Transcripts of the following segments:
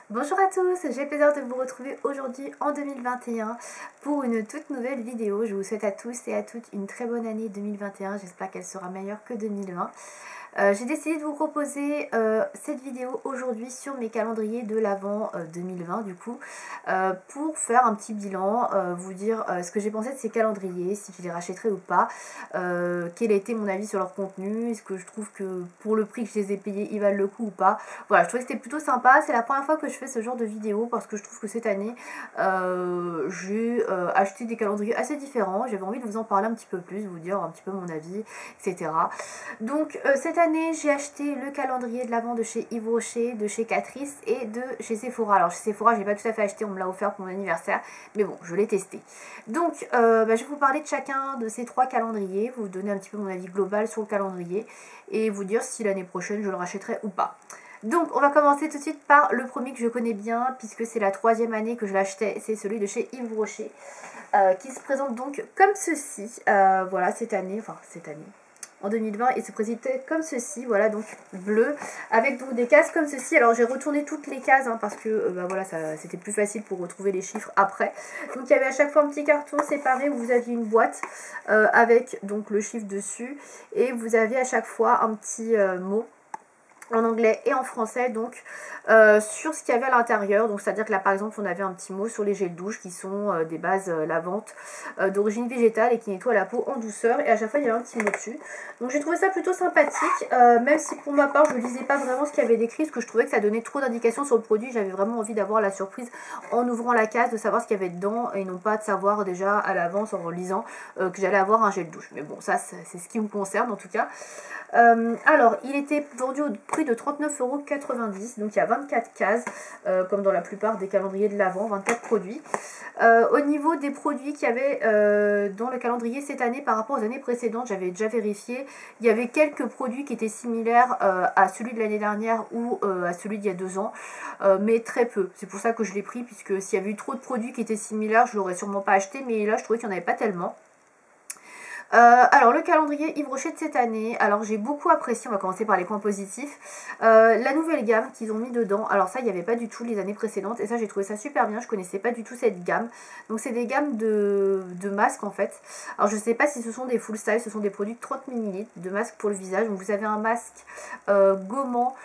Bonjour à tous, j'ai le plaisir de vous retrouver aujourd'hui en 2021 pour une toute nouvelle vidéo. Je vous souhaite à tous et à toutes une très bonne année 2021, j'espère qu'elle sera meilleure que 2020. J'ai décidé de vous proposer cette vidéo aujourd'hui sur mes calendriers de l'Avent 2020 du coup, pour faire un petit bilan, vous dire ce que j'ai pensé de ces calendriers, si je les rachèterai ou pas, quel a été mon avis sur leur contenu, est-ce que je trouve que pour le prix que je les ai payés ils valent le coup ou pas. Voilà, je trouvais que c'était plutôt sympa, c'est la première fois que je fais ce genre de vidéo parce que je trouve que cette année j'ai acheté des calendriers assez différents, j'avais envie de vous en parler un petit peu plus, vous dire un petit peu mon avis, etc. Donc cette année j'ai acheté le calendrier de l'Avent de chez Yves Rocher, de chez Catrice et de chez Sephora. Alors chez Sephora je l'ai pas tout à fait acheté, on me l'a offert pour mon anniversaire, mais bon je l'ai testé. Donc je vais vous parler de chacun de ces trois calendriers, vous donner un petit peu mon avis global sur le calendrier et vous dire si l'année prochaine je le rachèterai ou pas. Donc on va commencer tout de suite par le premier que je connais bien puisque c'est la troisième année que je l'achetais, c'est celui de chez Yves Rocher qui se présente donc comme ceci, voilà cette année, en 2020 il se présentait comme ceci, voilà donc bleu avec donc des cases comme ceci. Alors j'ai retourné toutes les cases hein, parce que voilà c'était plus facile pour retrouver les chiffres après. Donc il y avait à chaque fois un petit carton séparé où vous aviez une boîte avec donc le chiffre dessus et vous aviez à chaque fois un petit mot en anglais et en français donc sur ce qu'il y avait à l'intérieur. Donc c'est à dire que là par exemple on avait un petit mot sur les gels douche qui sont des bases lavantes d'origine végétale et qui nettoient la peau en douceur, et à chaque fois il y avait un petit mot dessus. Donc j'ai trouvé ça plutôt sympathique, même si pour ma part je ne lisais pas vraiment ce qu'il y avait décrit parce que je trouvais que ça donnait trop d'indications sur le produit. J'avais vraiment envie d'avoir la surprise en ouvrant la case, de savoir ce qu'il y avait dedans et non pas de savoir déjà à l'avance en lisant que j'allais avoir un gel douche. Mais bon ça c'est ce qui me concerne en tout cas. Alors il était vendu au prix de 39,90 €, donc il y a 24 cases comme dans la plupart des calendriers de l'Avent, 24 produits. Au niveau des produits qu'il y avait dans le calendrier cette année par rapport aux années précédentes, j'avais déjà vérifié, il y avait quelques produits qui étaient similaires à celui de l'année dernière ou à celui d'il y a 2 ans, mais très peu. C'est pour ça que je l'ai pris, puisque s'il y avait eu trop de produits qui étaient similaires, je l'aurais sûrement pas acheté, mais là je trouvais qu'il n'y en avait pas tellement. Alors le calendrier Yves Rocher de cette année, alors j'ai beaucoup apprécié, on va commencer par les points positifs, la nouvelle gamme qu'ils ont mis dedans. Alors ça il n'y avait pas du tout les années précédentes et ça j'ai trouvé ça super bien, je connaissais pas du tout cette gamme. Donc c'est des gammes de masques en fait. Alors je sais pas si ce sont des full size, ce sont des produits de 30 ml de masques pour le visage. Donc vous avez un masque gommant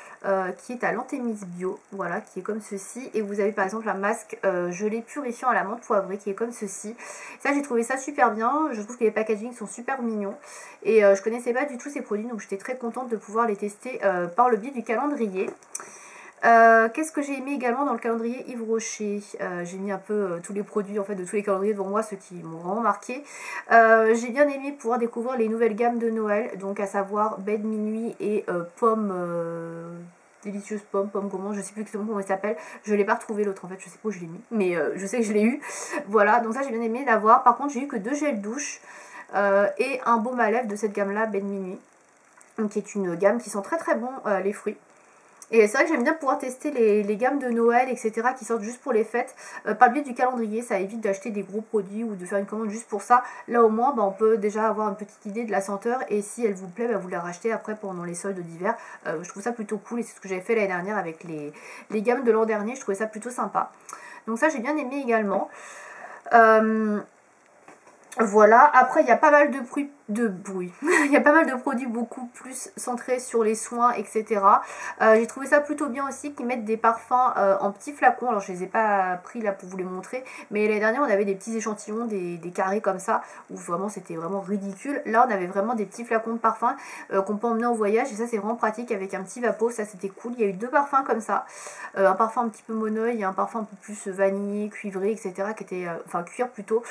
qui est à l'antémis bio, voilà, qui est comme ceci, et vous avez par exemple un masque gelé purifiant à la menthe poivrée qui est comme ceci. Ça j'ai trouvé ça super bien, je trouve que les packaging sont super mignons et je connaissais pas du tout ces produits, donc j'étais très contente de pouvoir les tester par le biais du calendrier. Qu'est-ce que j'ai aimé également dans le calendrier Yves Rocher? J'ai mis un peu tous les produits en fait de tous les calendriers devant moi, ceux qui m'ont vraiment marqué. J'ai bien aimé pouvoir découvrir les nouvelles gammes de Noël, donc à savoir Bed Minuit et Pomme délicieuse pomme gourmand, je sais plus exactement comment il s'appelle, je l'ai pas retrouvé l'autre en fait, je sais pas où je l'ai mis, mais je sais que je l'ai eu. Voilà, donc ça j'ai bien aimé l'avoir. Par contre j'ai eu que 2 gels douche et un baume à lèvres de cette gamme là, Bed Minuit, qui est une gamme qui sent très très bon les fruits. Et c'est vrai que j'aime bien pouvoir tester les gammes de Noël, etc. qui sortent juste pour les fêtes par le biais du calendrier. Ça évite d'acheter des gros produits ou de faire une commande juste pour ça. Là au moins, on peut déjà avoir une petite idée de la senteur. Et si elle vous plaît, vous la rachetez après pendant les soldes d'hiver. Je trouve ça plutôt cool et c'est ce que j'avais fait l'année dernière avec les gammes de l'an dernier. Je trouvais ça plutôt sympa. Donc ça, j'ai bien aimé également. Voilà, après il y a pas mal de bruit. Il y a pas mal de produits beaucoup plus centrés sur les soins, etc. J'ai trouvé ça plutôt bien aussi qu'ils mettent des parfums en petits flacons. Alors je les ai pas pris là pour vous les montrer, mais l'année dernière on avait des petits échantillons, des carrés comme ça, où vraiment c'était vraiment ridicule. Là on avait vraiment des petits flacons de parfums qu'on peut emmener en voyage, et ça c'est vraiment pratique avec un petit vapeau, ça c'était cool. Il y a eu 2 parfums comme ça, un parfum un petit peu monoeil et un parfum un peu plus vanillé, cuivré, etc. qui était, enfin cuir plutôt,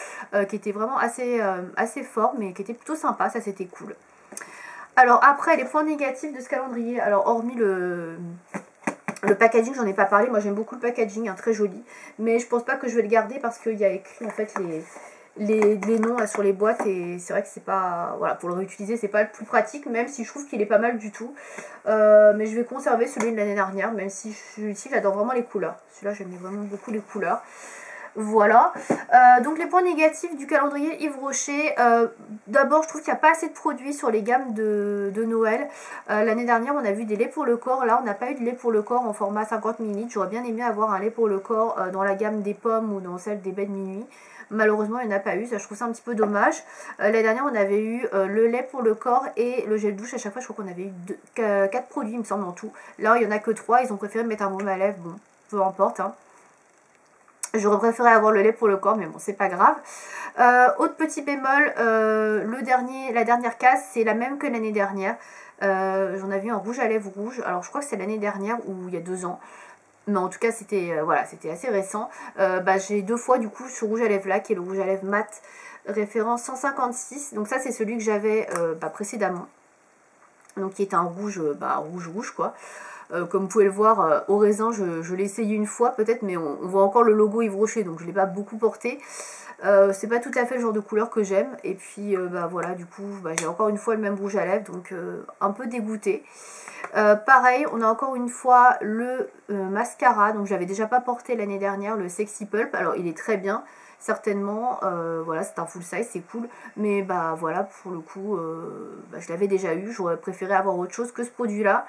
qui était vraiment assez fort, mais qui était plutôt sympa, ça c'était cool. Alors après les points négatifs de ce calendrier, alors hormis le packaging, j'en ai pas parlé, moi j'aime beaucoup le packaging, très joli, mais je pense pas que je vais le garder parce qu'il y a écrit en fait les noms là, sur les boîtes, et c'est vrai que c'est pas, voilà, pour le réutiliser c'est pas le plus pratique, même si je trouve qu'il est pas mal du tout. Mais je vais conserver celui de l'année dernière, même si celui-ci j'adore vraiment les couleurs, celui-là j'aime vraiment beaucoup les couleurs. Voilà, donc les points négatifs du calendrier Yves Rocher, d'abord je trouve qu'il n'y a pas assez de produits sur les gammes de Noël. L'année dernière on a vu des laits pour le corps, là on n'a pas eu de lait pour le corps en format 50 ml. J'aurais bien aimé avoir un lait pour le corps dans la gamme des pommes ou dans celle des baies de minuit. Malheureusement il n'y en a pas eu, ça je trouve ça un petit peu dommage. L'année dernière on avait eu le lait pour le corps et le gel douche. À chaque fois je crois qu'on avait eu 4 produits il me semble en tout. Là il n'y en a que 3, ils ont préféré mettre un baume à lèvres, bon peu importe hein. J'aurais préféré avoir le lait pour le corps, mais bon, c'est pas grave. Autre petit bémol, la dernière case, c'est la même que l'année dernière. J'en avais eu un rouge à lèvres rouge. Alors, je crois que c'est l'année dernière ou il y a 2 ans. Mais en tout cas, c'était voilà, c'était assez récent. J'ai 2 fois, du coup, ce rouge à lèvres là, qui est le rouge à lèvres mat, référence 156. Donc ça, c'est celui que j'avais précédemment. Donc, qui est un rouge, rouge quoi. Comme vous pouvez le voir, au raisin, je l'ai essayé une fois peut-être, mais on voit encore le logo Yves Rocher, donc je ne l'ai pas beaucoup porté. C'est pas tout à fait le genre de couleur que j'aime. Et puis voilà, du coup, j'ai encore une fois le même rouge à lèvres, donc un peu dégoûtée. Pareil, on a encore une fois le mascara, donc j'avais déjà pas porté l'année dernière, le Sexy Pulp. Alors il est très bien, certainement, voilà, c'est un full size, c'est cool, mais voilà, pour le coup, je l'avais déjà eu, j'aurais préféré avoir autre chose que ce produit là.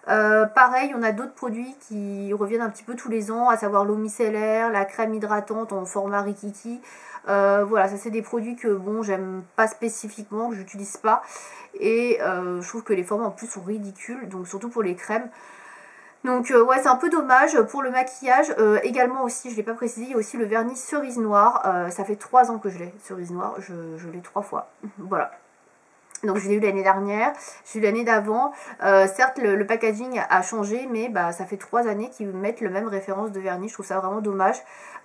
Pareil, on a d'autres produits qui reviennent un petit peu tous les ans, à savoir l'eau micellaire, la crème hydratante en format Rikiki. Voilà, ça c'est des produits que bon, j'aime pas spécifiquement, que j'utilise pas, et je trouve que les formats en plus sont ridicules, donc surtout pour les crèmes. Donc ouais, c'est un peu dommage. Pour le maquillage, également aussi, je ne l'ai pas précisé, il y a aussi le vernis cerise noire. Ça fait 3 ans que je l'ai, cerise noire, je l'ai 3 fois. Voilà. Donc je l'ai eu l'année dernière, j'ai eu l'année d'avant. Certes le packaging a changé, mais ça fait 3 années qu'ils mettent le même référence de vernis. Je trouve ça vraiment dommage.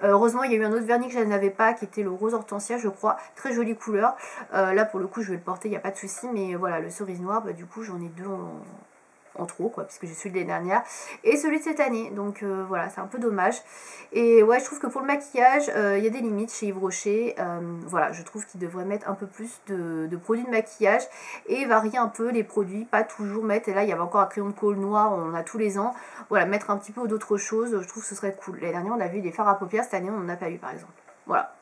Heureusement il y a eu un autre vernis que je n'avais pas, qui était le rose hortensia je crois. Très jolie couleur. Là pour le coup je vais le porter, il n'y a pas de souci. Mais voilà, le cerise noir, du coup j'en ai 2 en trop quoi, puisque j'ai celui de l'année dernière et celui de cette année, donc voilà, c'est un peu dommage. Et ouais, je trouve que pour le maquillage il y a des limites chez Yves Rocher. Voilà, je trouve qu'il devrait mettre un peu plus de produits de maquillage et varier un peu les produits, pas toujours mettre, et là il y avait encore un crayon de colle noir, on en a tous les ans, voilà, mettre un petit peu d'autres choses, je trouve que ce serait cool. L'année dernière on a vu des fards à paupières, cette année on n'en a pas eu par exemple. Voilà.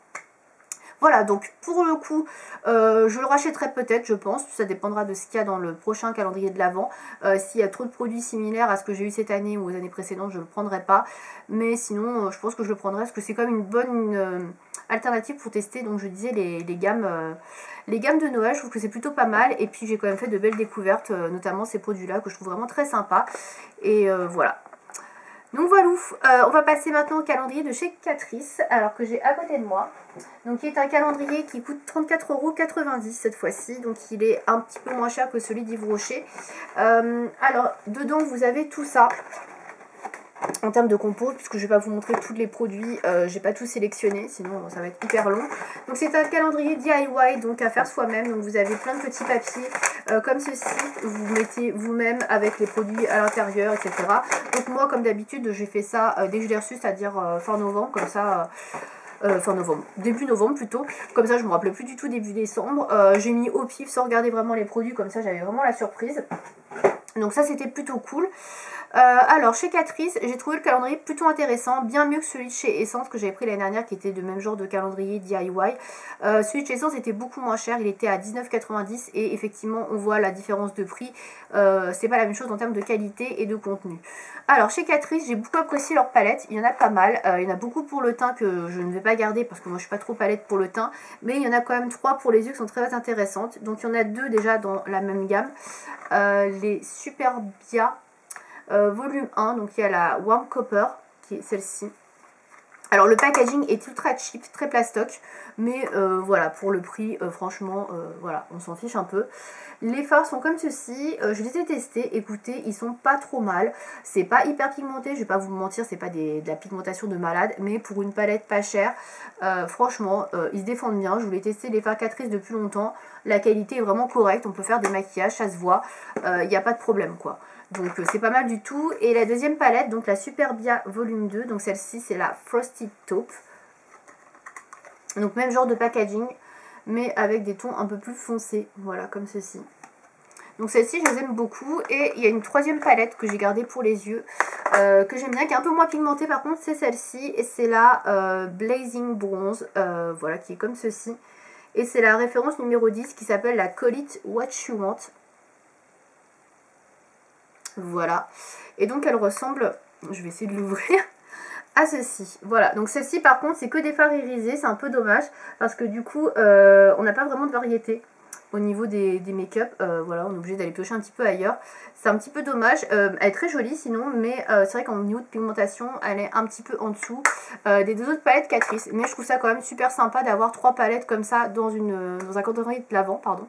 Voilà, donc pour le coup, je le rachèterai peut-être, je pense. Ça dépendra de ce qu'il y a dans le prochain calendrier de l'Avent. S'il y a trop de produits similaires à ce que j'ai eu cette année ou aux années précédentes, je ne le prendrai pas. Mais sinon, je pense que je le prendrai parce que c'est quand même une bonne alternative pour tester. Donc je disais les gammes de Noël, je trouve que c'est plutôt pas mal. Et puis j'ai quand même fait de belles découvertes, notamment ces produits-là que je trouve vraiment très sympas. Et voilà. Donc voilà, on va passer maintenant au calendrier de chez Catrice, alors que j'ai à côté de moi. Donc qui est un calendrier qui coûte 34,90 € cette fois-ci, donc il est un petit peu moins cher que celui d'Yves Rocher. Alors dedans vous avez tout ça. En termes de compos, puisque je ne vais pas vous montrer tous les produits, j'ai pas tout sélectionné, sinon ça va être hyper long. Donc c'est un calendrier DIY, donc à faire soi-même. Donc vous avez plein de petits papiers comme ceci, vous mettez vous-même avec les produits à l'intérieur, etc. Donc moi comme d'habitude j'ai fait ça dès que je l'ai reçu, c'est-à-dire fin novembre, comme ça... fin novembre, début novembre plutôt, comme ça je me rappelais plus du tout début décembre. J'ai mis au pif sans regarder vraiment les produits, comme ça j'avais vraiment la surprise. Donc ça c'était plutôt cool. Alors chez Catrice, j'ai trouvé le calendrier plutôt intéressant, bien mieux que celui de chez Essence que j'avais pris l'année dernière, qui était de même genre de calendrier DIY. Celui de chez Essence était beaucoup moins cher, il était à 19,90 € et effectivement on voit la différence de prix. C'est pas la même chose en termes de qualité et de contenu. Alors chez Catrice, j'ai beaucoup apprécié leur palette, il y en a pas mal. Il y en a beaucoup pour le teint que je ne vais pas garder parce que moi je suis pas trop palette pour le teint, mais il y en a quand même 3 pour les yeux qui sont très intéressantes. Donc il y en a 2 déjà dans la même gamme, les Superbia volume 1, donc il y a la Warm Copper qui est celle-ci. Alors le packaging est ultra cheap, très plastoc, mais voilà, pour le prix, franchement, voilà, on s'en fiche un peu. Les fards sont comme ceci, je les ai testés, écoutez, ils sont pas trop mal. C'est pas hyper pigmenté, je vais pas vous mentir, c'est pas de la pigmentation de malade, mais pour une palette pas chère, franchement, ils se défendent bien. Je voulais tester les fards Catrice depuis longtemps, la qualité est vraiment correcte, on peut faire des maquillages, ça se voit, il n'y a pas de problème quoi. Donc c'est pas mal du tout. Et la deuxième palette, donc la Superbia volume 2, donc celle-ci c'est la Frosted Taupe. Donc même genre de packaging, mais avec des tons un peu plus foncés, voilà, comme ceci. Donc celle-ci je les aime beaucoup. Et il y a une troisième palette que j'ai gardée pour les yeux, que j'aime bien, qui est un peu moins pigmentée par contre, c'est celle-ci. Et c'est la Blazing Bronze, voilà, qui est comme ceci. Et c'est la référence numéro 10 qui s'appelle la Call It What You Want. Voilà. Et donc elle ressemble, je vais essayer de l'ouvrir, à ceci. Voilà, donc celle-ci par contre c'est que des fards irisés, c'est un peu dommage. Parce que du coup, on n'a pas vraiment de variété au niveau des make-up. Voilà, on est obligé d'aller piocher un petit peu ailleurs. C'est un petit peu dommage. Elle est très jolie sinon, mais c'est vrai qu'au niveau de pigmentation, elle est un petit peu en dessous des deux autres palettes Catrice. Mais je trouve ça quand même super sympa d'avoir 3 palettes comme ça dans un calendrier de l'Avent, pardon.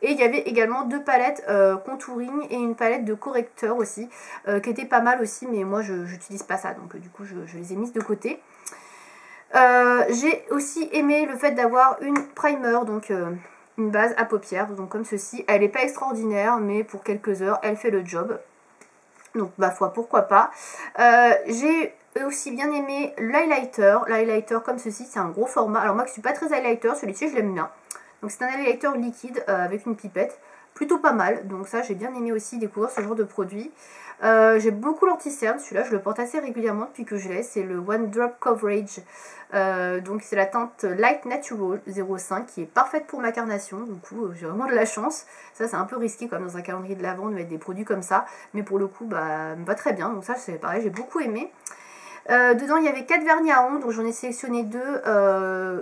Et il y avait également 2 palettes contouring et une palette de correcteur aussi, qui était pas mal aussi, mais moi je n'utilise pas ça, donc du coup je les ai mises de côté. J'ai aussi aimé le fait d'avoir une primer, donc une base à paupières, donc comme ceci. Elle n'est pas extraordinaire, mais pour quelques heures, elle fait le job. Donc ma foi, pourquoi pas. J'ai aussi bien aimé l'highlighter. L'highlighter comme ceci, c'est un gros format. Alors moi qui suis pas très highlighter, celui-ci je l'aime bien. Donc c'est un highlighter liquide avec une pipette. Plutôt pas mal, donc ça j'ai bien aimé aussi découvrir ce genre de produit. J'ai beaucoup l'anti-cerne, celui-là je le porte assez régulièrement depuis que je l'ai, c'est le One Drop Coverage. Donc c'est la teinte Light Natural 05 qui est parfaite pour ma carnation, du coup j'ai vraiment de la chance. Ça c'est un peu risqué comme dans un calendrier de l'Avent de mettre des produits comme ça, mais pour le coup bah me va très bien, donc ça c'est pareil, j'ai beaucoup aimé. Dedans il y avait 4 vernis à ongles, donc j'en ai sélectionné 2.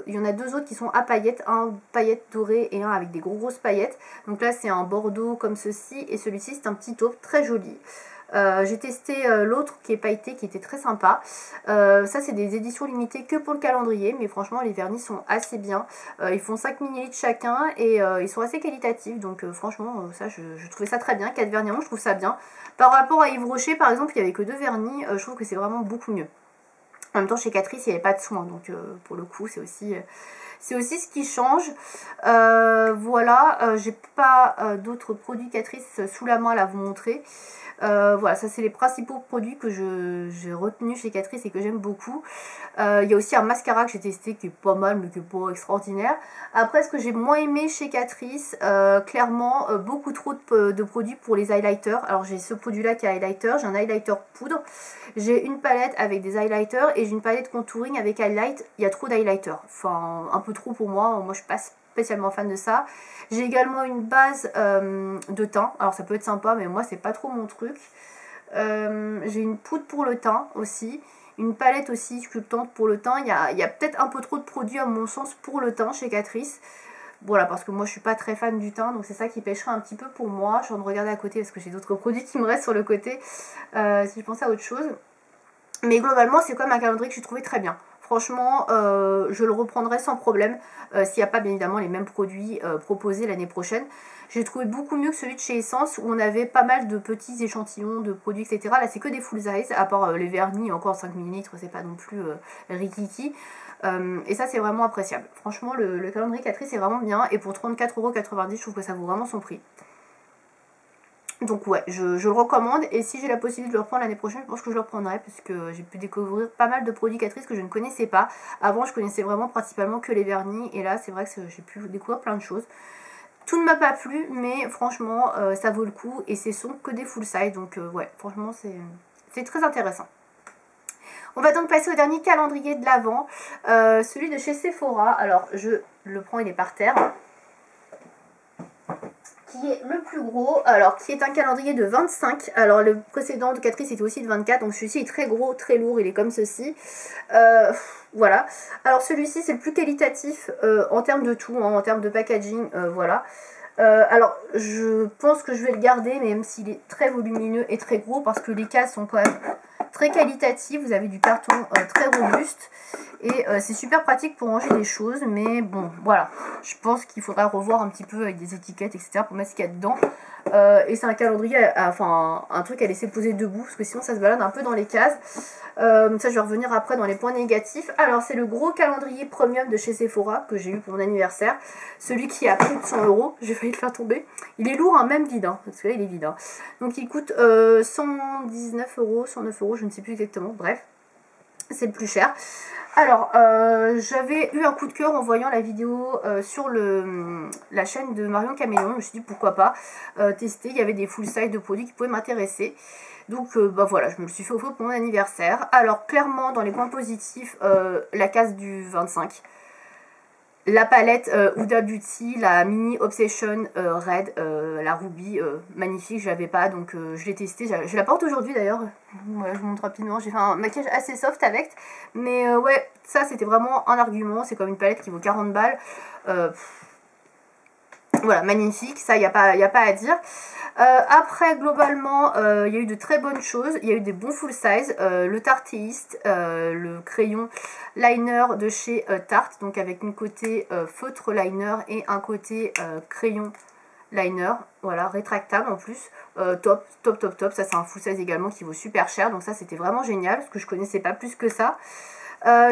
Il y en a 2 autres qui sont à paillettes, un paillettes dorées et un avec des grosses paillettes. Donc là c'est un bordeaux comme ceci et celui-ci c'est un petit taupe très joli. J'ai testé l'autre qui est pailleté qui était très sympa. Ça c'est des éditions limitées que pour le calendrier, mais franchement les vernis sont assez bien. Ils font 5 ml chacun et ils sont assez qualitatifs, donc franchement ça je trouvais ça très bien. 4 vernis à ongles, je trouve ça bien. Par rapport à Yves Rocher par exemple, il n'y avait que 2 vernis, je trouve que c'est vraiment beaucoup mieux. En même temps chez Catrice il n'y avait pas de soin, donc pour le coup c'est aussi ce qui change. Voilà, j'ai pas d'autres produits Catrice sous la main à vous montrer. Voilà, ça c'est les principaux produits que j'ai retenus chez Catrice et que j'aime beaucoup. Il y a aussi un mascara que j'ai testé qui est pas mal mais qui est pas extraordinaire. Après ce que j'ai moins aimé chez Catrice, clairement beaucoup trop de produits pour les highlighters. Alors j'ai ce produit là qui est highlighter, j'ai un highlighter poudre, j'ai une palette avec des highlighters et j'ai une palette contouring avec highlight. Il y a trop d'highlighters, enfin un peu trop pour moi je suis pas spécialement fan de ça. J'ai également une base de teint, alors ça peut être sympa mais moi c'est pas trop mon truc. J'ai une poudre pour le teint aussi, une palette aussi sculptante pour le teint. Il y a peut-être un peu trop de produits à mon sens pour le teint chez Catrice. Voilà, parce que moi je suis pas très fan du teint, donc c'est ça qui pêcherait un petit peu pour moi. Je suis en train de regarder à côté parce que j'ai d'autres produits qui me restent sur le côté si je pensais à autre chose. Mais globalement c'est quand même un calendrier que j'ai trouvé très bien. Franchement, je le reprendrai sans problème s'il n'y a pas bien évidemment les mêmes produits proposés l'année prochaine. J'ai trouvé beaucoup mieux que celui de chez Essence où on avait pas mal de petits échantillons de produits, etc. Là, c'est que des full size, à part les vernis, encore 5 ml, c'est pas non plus rikiki. Et ça, c'est vraiment appréciable. Franchement, le calendrier Catrice est vraiment bien. Et pour 34,90 €, je trouve que ça vaut vraiment son prix. Donc ouais, je le recommande et si j'ai la possibilité de le reprendre l'année prochaine, je pense que je le reprendrai parce que j'ai pu découvrir pas mal de produits Catrice que je ne connaissais pas. Avant, je connaissais vraiment principalement que les vernis et là, c'est vrai que j'ai pu découvrir plein de choses. Tout ne m'a pas plu, mais franchement, ça vaut le coup et ce sont que des full size, donc ouais, franchement, c'est très intéressant. On va donc passer au dernier calendrier de l'Avent, celui de chez Sephora. Alors, je le prends, il est par terre. Qui est le plus gros, alors qui est un calendrier de 25, alors le précédent de Catrice était aussi de 24, donc celui-ci est très gros, très lourd, il est comme ceci, voilà. Alors celui-ci c'est le plus qualitatif en termes de tout, hein, en termes de packaging, voilà. Alors je pense que je vais le garder, même s'il est très volumineux et très gros, parce que les cases sont quand même très qualitatives, vous avez du carton très robuste, et c'est super pratique pour ranger des choses, mais bon, voilà. Je pense qu'il faudra revoir un petit peu avec des étiquettes, etc. pour mettre ce qu'il y a dedans. Et c'est un calendrier, enfin un truc à laisser poser debout, parce que sinon ça se balade un peu dans les cases. Ça je vais revenir après dans les points négatifs. Alors c'est le gros calendrier premium de chez Sephora que j'ai eu pour mon anniversaire. Celui qui a plus de 100 €, j'ai failli le faire tomber. Il est lourd, hein, même vide, hein, parce que là il est vide. Hein. Donc il coûte 119 €, 109 €, je ne sais plus exactement, bref. C'est le plus cher. Alors, j'avais eu un coup de cœur en voyant la vidéo sur la chaîne de Marion Caméléon. Je me suis dit pourquoi pas tester. Il y avait des full size de produits qui pouvaient m'intéresser. Donc bah voilà, je me le suis fait offrir pour mon anniversaire. Alors clairement dans les points positifs, la case du 25. La palette Huda Beauty, la Mini Obsession Red, la Ruby, magnifique, je l'avais pas donc je l'ai testé, je la porte aujourd'hui d'ailleurs. Voilà, je vous montre rapidement, j'ai fait un maquillage assez soft avec, mais ouais, ça c'était vraiment un argument, c'est comme une palette qui vaut 40 balles. Voilà, magnifique, ça il n'y a pas à dire. Après, globalement, il y a eu de très bonnes choses. Il y a eu des bons full size. Le Tarteist, le crayon liner de chez Tarte, donc avec une côté feutre liner et un côté crayon liner. Voilà, rétractable en plus. Top. Ça, c'est un full size également qui vaut super cher. Donc ça, c'était vraiment génial parce que je connaissais pas plus que ça.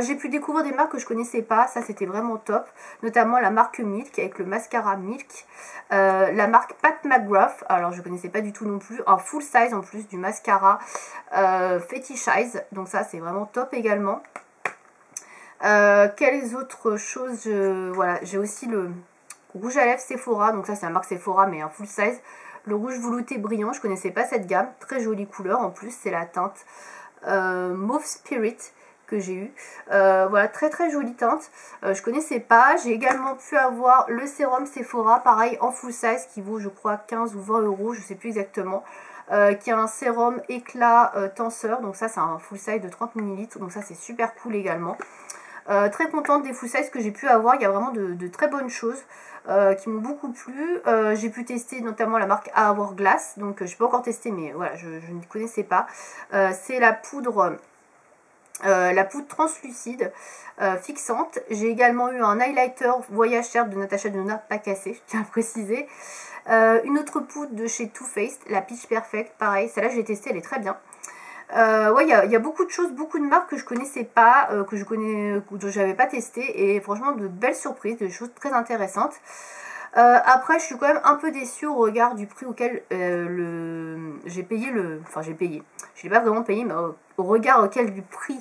J'ai pu découvrir des marques que je connaissais pas, ça c'était vraiment top, notamment la marque Milk avec le mascara Milk, la marque Pat McGrath, alors je connaissais pas du tout non plus, un full size en plus du mascara Fetishize, donc ça c'est vraiment top également. Quelles autres choses, voilà, j'ai aussi le rouge à lèvres Sephora, donc ça c'est la marque Sephora mais un full size, le rouge velouté brillant, je connaissais pas cette gamme, très jolie couleur en plus, c'est la teinte Mauve Spirit que j'ai eu, voilà, très jolie teinte, je connaissais pas. J'ai également pu avoir le sérum Sephora, pareil en full size, qui vaut je crois 15 ou 20 euros, je sais plus exactement, qui a un sérum éclat tenseur, donc ça c'est un full size de 30 ml, donc ça c'est super cool également. Très contente des full size que j'ai pu avoir, il y a vraiment de très bonnes choses qui m'ont beaucoup plu. J'ai pu tester notamment la marque Hourglass, donc je n'ai pas encore testé mais voilà, je ne connaissais pas. C'est la poudre translucide fixante. J'ai également eu un highlighter Voyageur de Natasha Denona, pas cassé, je tiens à préciser. Une autre poudre de chez Too Faced, la Peach Perfect, pareil, celle-là je l'ai testée, elle est très bien. Ouais, il y a beaucoup de choses, beaucoup de marques que je connaissais pas, que j'avais pas testé, et franchement de belles surprises, des choses très intéressantes. Après je suis quand même un peu déçue au regard du prix auquel j'ai payé je l'ai pas vraiment payé, mais au regard auquel du prix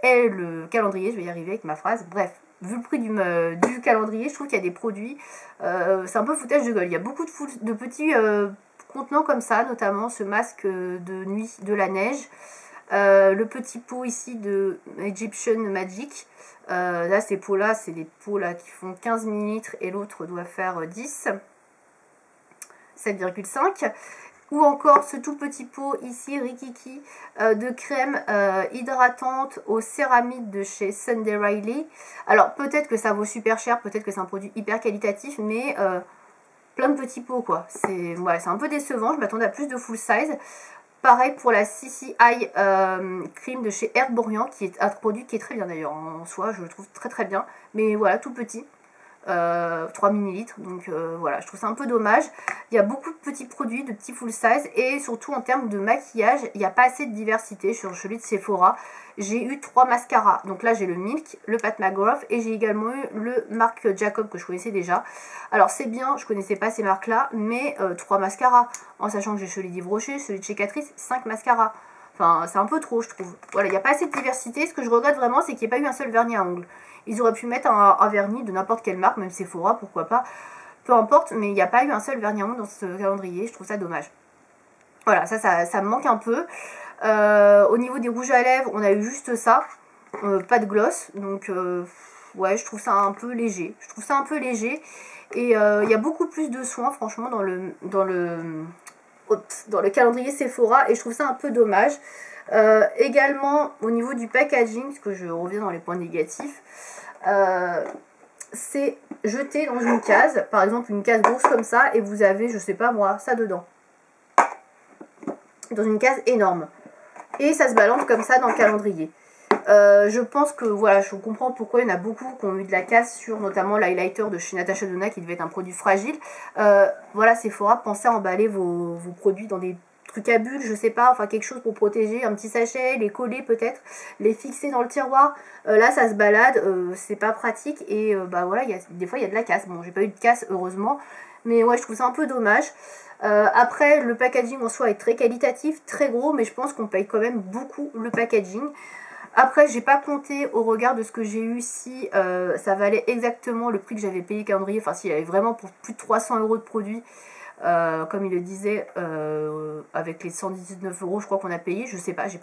est le calendrier, je vais y arriver avec ma phrase, bref, vu le prix du calendrier, je trouve qu'il y a des produits, c'est un peu foutage de gueule, il y a beaucoup de petits contenants comme ça, notamment ce masque de nuit de la neige, le petit pot ici de Egyptian Magic. Là ces pots là c'est des pots là qui font 15 ml et l'autre doit faire 10, 7,5. Ou encore ce tout petit pot ici Rikiki de crème hydratante au céramique de chez Sunday Riley. Alors peut-être que ça vaut super cher, peut-être que c'est un produit hyper qualitatif, mais plein de petits pots quoi. C'est un peu décevant, je m'attendais à plus de full size. Pareil pour la CCI Cream de chez Herborian, qui est un produit qui est très bien d'ailleurs en soi, je le trouve très bien. Mais voilà, tout petit, 3 ml, donc voilà, je trouve ça un peu dommage. Il y a beaucoup de petits produits, de petits full size, et surtout en termes de maquillage, il n'y a pas assez de diversité sur celui de Sephora. J'ai eu 3 mascaras, donc là j'ai le Milk, le Pat McGrath, et j'ai également eu le Marc Jacob que je connaissais déjà. Alors c'est bien, je connaissais pas ces marques là, mais 3 mascaras, en sachant que j'ai celui d'Yves Rocher, celui de chez Catrice, 5 mascaras. Enfin c'est un peu trop je trouve. Voilà, il n'y a pas assez de diversité, ce que je regrette vraiment c'est qu'il n'y ait pas eu un seul vernis à ongles. Ils auraient pu mettre un vernis de n'importe quelle marque, même Sephora, pourquoi pas, peu importe, mais il n'y a pas eu un seul vernis à ongles dans ce calendrier, je trouve ça dommage. Voilà, ça me manque un peu. Au niveau des rouges à lèvres, on a eu juste ça, pas de gloss, donc ouais, je trouve ça un peu léger. Et il y a beaucoup plus de soins, franchement, dans le calendrier Sephora, et je trouve ça un peu dommage. Également, au niveau du packaging, parce que je reviens dans les points négatifs, c'est jeté dans une case, par exemple une case grosse comme ça, et vous avez, je sais pas moi, ça dedans. Dans une case énorme. Et ça se balance comme ça dans le calendrier. Je pense que voilà, je comprends pourquoi il y en a beaucoup qui ont eu de la casse sur notamment l'highlighter de chez Natasha Denona qui devait être un produit fragile. Voilà, Sephora, pensez à emballer vos produits dans des trucs à bulles, je sais pas, enfin quelque chose pour protéger, un petit sachet, les coller peut-être, les fixer dans le tiroir. Là ça se balade, c'est pas pratique, et bah voilà, des fois il y a de la casse. Bon, j'ai pas eu de casse heureusement, mais ouais, je trouve ça un peu dommage. Après, le packaging en soi est très qualitatif, très gros, mais je pense qu'on paye quand même beaucoup le packaging. Après, j'ai pas compté au regard de ce que j'ai eu si ça valait exactement le prix que j'avais payé calendrier. Enfin, s'il y avait vraiment pour plus de 300 € de produits, comme il le disait, avec les 119 €, je crois qu'on a payé. Je sais pas, j'ai pas